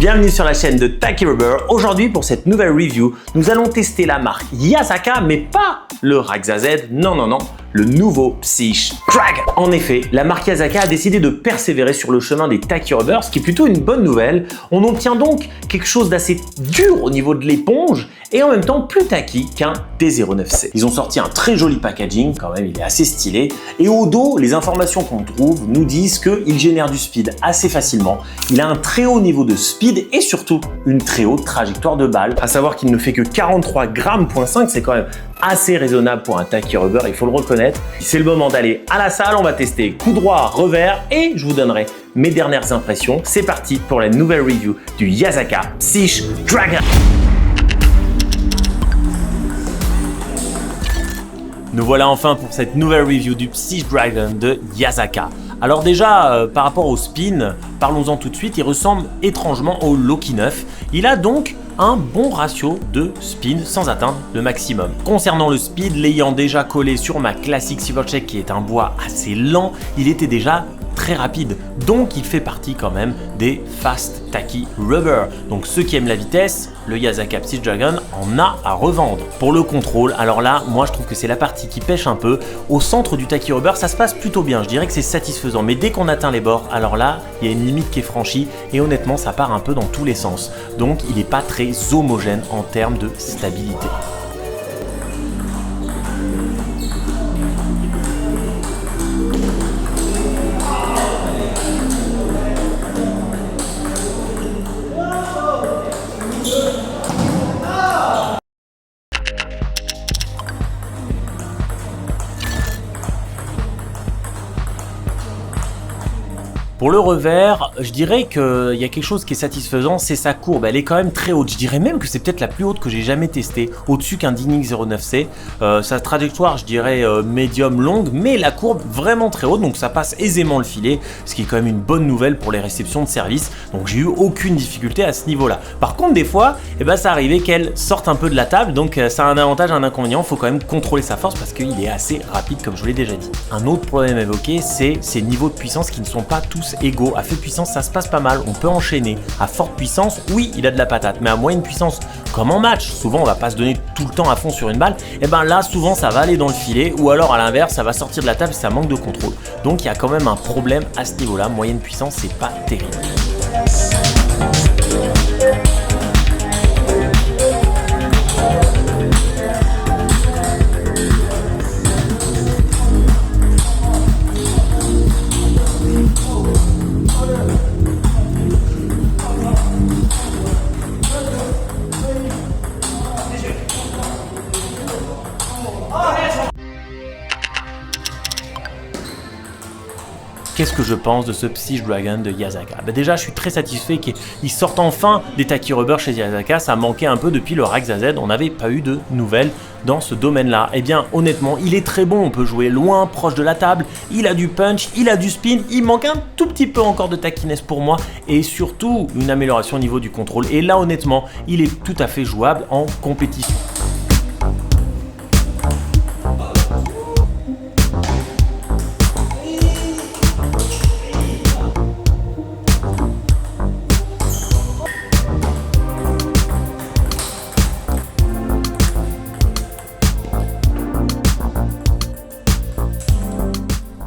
bienvenue sur la chaîne de Taki Rubber. Aujourd'hui pour cette nouvelle review, nous allons tester la marque Yasaka mais pas le Raxa Z, non, le nouveau Psyche Dragon. En effet, la marque Yasaka a décidé de persévérer sur le chemin des Taki Rubber, ce qui est plutôt une bonne nouvelle. On obtient donc quelque chose d'assez dur au niveau de l'éponge et en même temps plus tacky qu'un D09C. Ils ont sorti un très joli packaging, quand même il est assez stylé, et au dos, les informations qu'on trouve nous disent qu'il génère du speed assez facilement, il a un très haut niveau de speed et surtout une très haute trajectoire de balle, à savoir qu'il ne fait que 43 grammes, c'est quand même assez raisonnable pour un Taki Rubber, il faut le reconnaître. C'est le moment d'aller à la salle, on va tester coup droit, revers et je vous donnerai mes dernières impressions. C'est parti pour la nouvelle review du Yasaka Psyche Dragon. Nous voilà enfin pour cette nouvelle review du Psyche Dragon de Yasaka. Alors déjà, par rapport au spin, parlons-en tout de suite, il ressemble étrangement au Loki 9. Il a donc un bon ratio de spin sans atteindre le maximum. Concernant le speed, l'ayant déjà collé sur ma classique Silvercheck qui est un bois assez lent, il était déjà très rapide. Donc il fait partie quand même des Fast Taki Rubber. Donc ceux qui aiment la vitesse, le Yasaka Psyche Dragon en a à revendre. Pour le contrôle, alors là, moi je trouve que c'est la partie qui pêche un peu. Au centre du Taki Rubber, ça se passe plutôt bien. Je dirais que c'est satisfaisant. Mais dès qu'on atteint les bords, alors là, il y a une limite qui est franchie et honnêtement, ça part un peu dans tous les sens. Donc il n'est pas très homogène en termes de stabilité. Pour le revers, je dirais qu'il y a quelque chose qui est satisfaisant, c'est sa courbe. Elle est quand même très haute. Je dirais même que c'est peut-être la plus haute que j'ai jamais testée, au-dessus qu'un Dynix 09C. Sa trajectoire, je dirais médium longue, mais la courbe vraiment très haute, donc ça passe aisément le filet, ce qui est quand même une bonne nouvelle pour les réceptions de service. Donc j'ai eu aucune difficulté à ce niveau-là. Par contre, des fois, ça arrivait qu'elle sorte un peu de la table, donc ça a un avantage, un inconvénient. Il faut quand même contrôler sa force parce qu'il est assez rapide, comme je vous l'ai déjà dit. Un autre problème évoqué, c'est ces niveaux de puissance qui ne sont pas tous égaux. À faible puissance, ça se passe pas mal, on peut enchaîner. À forte puissance, oui, il a de la patate, mais à moyenne puissance, comme en match, souvent on va pas se donner tout le temps à fond sur une balle, et là souvent ça va aller dans le filet, ou alors à l'inverse, ça va sortir de la table et ça manque de contrôle. Donc il y a quand même un problème à ce niveau-là, moyenne puissance, c'est pas terrible. Qu'est-ce que je pense de ce Psyche Dragon de Yasaka? Déjà, je suis très satisfait qu'ils sortent enfin des Taki Rubber chez Yasaka. Ça manquait un peu depuis le Raxa Z. On n'avait pas eu de nouvelles dans ce domaine-là. Eh bien, honnêtement, il est très bon. On peut jouer loin, proche de la table. Il a du punch, il a du spin. Il manque un tout petit peu encore de tackiness pour moi. Et surtout, une amélioration au niveau du contrôle. Et là, honnêtement, il est tout à fait jouable en compétition.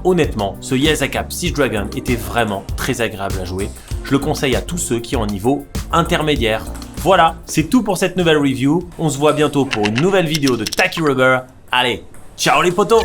Honnêtement, ce Yasaka Psyche Dragon était vraiment très agréable à jouer. Je le conseille à tous ceux qui ont un niveau intermédiaire. Voilà, c'est tout pour cette nouvelle review. On se voit bientôt pour une nouvelle vidéo de Taki Rubber. Allez, ciao les potos!